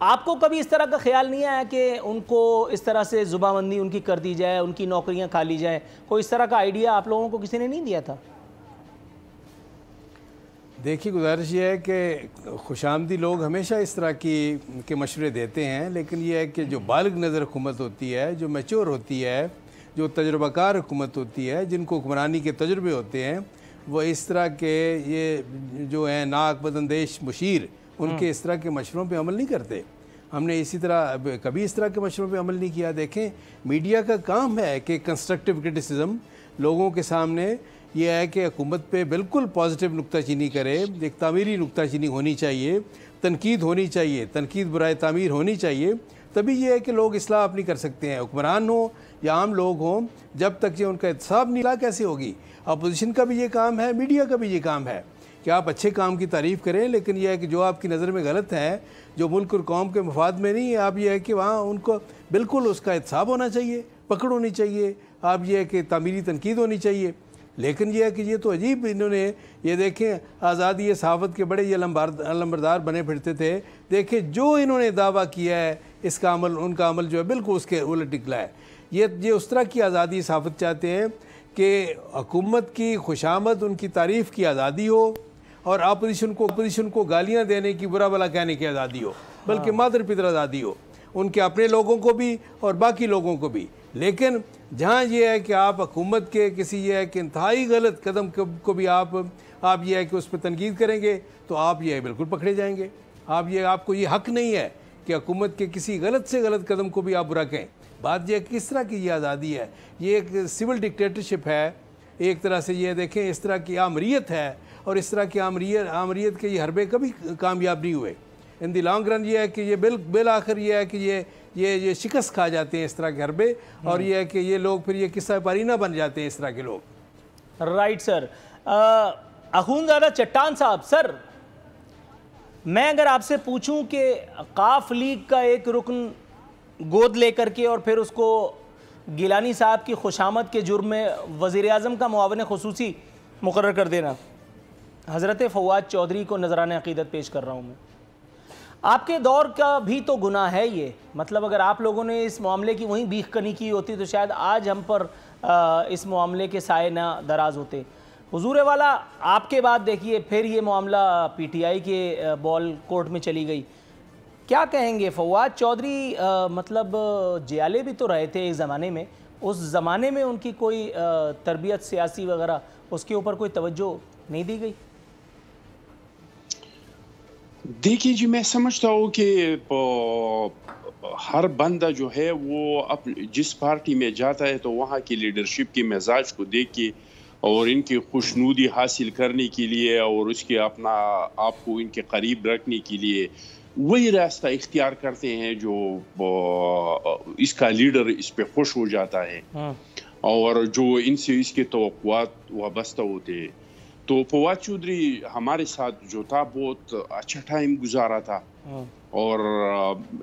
آپ کو کبھی اس طرح کا خیال نہیں آیا کہ ان کو اس طرح سے زباں بندی ان کی کر دی جائے، ان کی نوکریاں کھا لی جائیں؟ کوئی اس طرح کا آئیڈیا آپ لوگوں کو کسی نے نہیں دیا تھا؟ دیکھیے گزارش یہ ہے کہ خوش آمدی لوگ ہمیشہ اس طرح کے مشورے دیتے ہیں، لیکن یہ ہے کہ جو بالغ نظر حکومت ہوتی ہے، جو میچور ہوتی ہے، جو تجربہ کار حکومت ہوتی ہے، جن کو حکمرانی کے تجربے ہوتے ہیں، وہ اس طرح کے یہ جو ہیں ناک بدندیش مشیر ان کے اس طرح کے مشوروں پہ عمل نہیں کرتے۔ ہم نے اسی طرح کبھی اس طرح کے مشوروں پہ عمل نہیں کیا۔ دیکھیں میڈیا کا کام ہے کہ کنسٹرکٹیو کرٹیسزم لوگوں کے سامنے یہ ہے کہ حکومت پہ بالکل پازیٹیو نکتہ چینی کرے، ایک تعمیری نکتہ چینی ہونی چاہیے، تنقید ہونی چاہیے، تنقید برائے تعمیر ہونی چاہیے، تبھی یہ ہے کہ لوگ اصلاح اپنی کر سکتے ہیں۔ حکمران ہوں یا عام لوگ ہوں، جب تک یہ ان کا احتساب نہیں، اصلاح کیسے ہوگی؟ اپوزیشن کا بھی یہ کام ہے، میڈیا کا بھی یہ کام ہے کہ آپ اچھے کام کی تعریف کریں، لیکن یہ ہے کہ جو آپ کی نظر میں غلط ہے، جو ملک اور قوم کے مفاد میں نہیں ہے، آپ یہ ہے کہ وہاں ان کو بالکل اس کا احتساب ہونا چاہیے، پکڑ ہونی چاہیے، آپ یہ ہے کہ تعمیری تنقید ہونی چاہیے۔ لیکن یہ ہے کہ یہ تو عجیب انہوں نے، یہ دیکھیں آزادی صحافت کے بڑے یہ علمبردار بنے پھرتے تھے، دیکھیں جو انہوں نے دعویٰ کیا ہے اس کا عمل، ان کا عمل جو ہے بالکل اس کے الٹ نکلا ہے۔ یہ اس طرح کی آزادی صحافت چاہتے ہیں کہ حکومت کی خوشامد، ان کی تعریف کی آزادی ہو، اور اپوزیشن کو گالیاں دینے کی، برا بھلا کہنے کی آزادی ہو، بلکہ مادر پدر آزادی ہو، ان کے اپنے لوگوں کو بھی اور باقی لوگوں کو بھی۔ لیکن جہاں یہ ہے کہ آپ حکومت کے کسی یہ ہے کہ انتہائی غلط قدم کو بھی آپ یہ ہے کہ اس پہ تنقید کریں گے تو آپ یہ بالکل پکڑے جائیں گے۔ آپ کو یہ حق نہیں ہے کہ حکومت کے کسی غلط سے غلط قدم کو بھی آپ برا کہیں۔ بات یہ کس طرح کی یہ آزادی ہے؟ یہ ایک سول ڈکٹیٹرشپ ہے ایک طرح سے۔ یہ دیکھیں اس طرح کی آمریت ہے، اور اس طرح کی آمریت کے یہ حربے کبھی کامیاب نہیں ہوئے۔ ان دی لانگ رن یہ ہے کہ یہ بالآخر یہ ہے کہ یہ شکست کھا جاتے ہیں اس طرح کے حربے، اور یہ ہے کہ یہ لوگ پھر یہ قصہ پارینہ بن جاتے ہیں اس طرح کے لوگ۔ Right sir. اخونزادہ چٹان صاحب، سر میں اگر آپ سے پوچھوں کہ قاف لیگ کا ایک رکن گود لے کر کے اور پھر اس کو گیلانی صاحب کی خوشامد کے جرم میں وزیر اعظم کا معاون خصوصی مقرر کر دینا، حضرت فواد چودھری کو نذرانِ عقیدت پیش کر رہا ہوں میں، آپ کے دور کا بھی تو گناہ ہے یہ۔ مطلب اگر آپ لوگوں نے اس معاملے کی وہیں بیخ کنی کی ہوتی تو شاید آج ہم پر اس معاملے کے سائے نہ دراز ہوتے۔ حضور والا آپ کے بعد دیکھیے پھر یہ معاملہ پی ٹی آئی کے بال کورٹ میں چلی گئی، کیا کہیں گے؟ فواد چودھری مطلب جیالے بھی تو رہے تھے ایک زمانے میں، اس زمانے میں ان کی کوئی تربیت سیاسی وغیرہ اس کے اوپر کوئی توجہ نہیں دی گئی؟ دیکھیے جی، میں سمجھتا ہوں کہ ہر بندہ جو ہے وہ جس پارٹی میں جاتا ہے تو وہاں کی لیڈرشپ کے مزاج کو دیکھ کے اور ان کی خوشنودی حاصل کرنے کے لیے اور اس کے اپنا آپ کو ان کے قریب رکھنے کے لیے وہی راستہ اختیار کرتے ہیں جو اس کا لیڈر اس پہ خوش ہو جاتا ہے اور جو ان سے اس کے توقعات وابستہ ہوتے ہیں۔ تو فواد چودھری ہمارے ساتھ جو تھا بہت اچھا ٹائم گزارا تھا، اور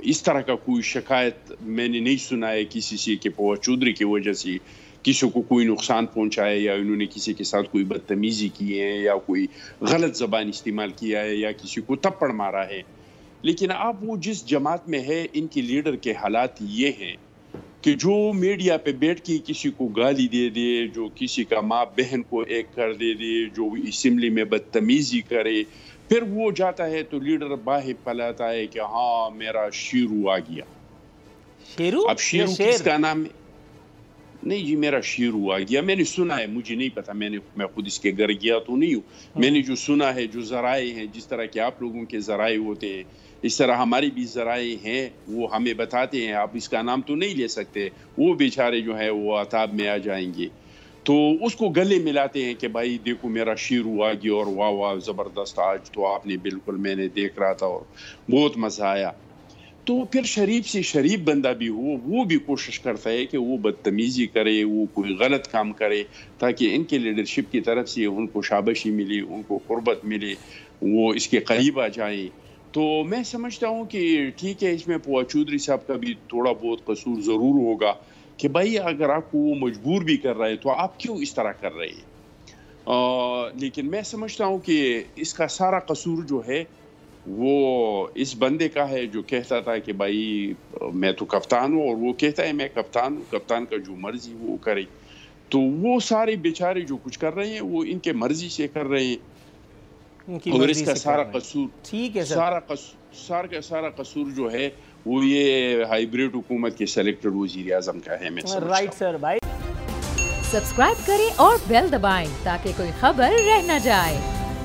اس طرح کا کوئی شکایت میں نے نہیں سنا ہے کسی سے کہ فواد چودھری کی وجہ سے کسی کو کوئی نقصان پہنچا ہے، یا انہوں نے کسی کے ساتھ کوئی بدتمیزی کی ہے، یا کوئی غلط زبان استعمال کیا ہے، یا کسی کو تھپڑ مارا ہے۔ لیکن اب وہ جس جماعت میں ہے، ان کی لیڈر کے حالات یہ ہیں کہ جو میڈیا پہ بیٹھ کے کسی کو گالی دے دے، جو کسی کا ماں بہن کو ایک کر دے دے، جو اسمبلی میں بدتمیزی کرے، پھر وہ جاتا ہے تو لیڈر باہر پلاتا ہے کہ ہاں میرا شیرو آ گیا۔ شیرو؟ اب شیرو کس کا نام ہے؟ نہیں جی، میرا شیرو آ گیا، میں نے سنا ہے، مجھے نہیں پتا، میں خود اس کے گھر گیا تو نہیں ہوں، میں نے جو سنا ہے، جو ذرائع ہیں، جس طرح کہ آپ لوگوں کے ذرائع ہوتے ہیں اس طرح ہماری بھی ذرائع ہیں، وہ ہمیں بتاتے ہیں۔ آپ اس کا نام تو نہیں لے سکتے، وہ بیچارے جو ہیں وہ عذاب میں آ جائیں گے، تو اس کو گلے ملاتے ہیں کہ بھائی دیکھو میرا شیرو آ گیا، اور واہ واہ زبردست، آج تو آپ نے بالکل، میں نے دیکھ رہا تھا اور بہت مزہ آیا۔ تو پھر شریف سے شریف بندہ بھی ہو، وہ بھی کوشش کرتا ہے کہ وہ بدتمیزی کرے، وہ کوئی غلط کام کرے، تاکہ ان کے لیڈرشپ کی طرف سے ان کو شاباشی ملے، ان کو قربت ملے، وہ اس کے قریب آ جائیں۔ تو میں سمجھتا ہوں کہ ٹھیک ہے، اس میں فواد چودھری صاحب کا بھی تھوڑا بہت قصور ضرور ہوگا کہ بھائی اگر آپ کو وہ مجبور بھی کر رہے تو آپ کیوں اس طرح کر رہے ہیں۔ لیکن میں سمجھتا ہوں کہ اس کا سارا قصور جو ہے وہ اس بندے کا ہے جو کہتا تھا کہ بھائی میں تو کپتان ہوں، اور وہ کہتا ہے میں کپتان ہوں، کپتان کا جو مرضی وہ کرے. تو وہ سارے بیچارے جو کچھ کر رہے ہیں وہ ان کے مرضی سے کر رہے ہیں، اور اس کا سارا قصور سارا قصور جو ہے وہ یہ ہائیبریڈ حکومت کے سلیکٹڈ وزیر اعظم کا ہے. رائٹ سر بھائی. سبسکرائب کریں اور بیل دبائیں تاکہ کوئی خبر رہ نہ جائے.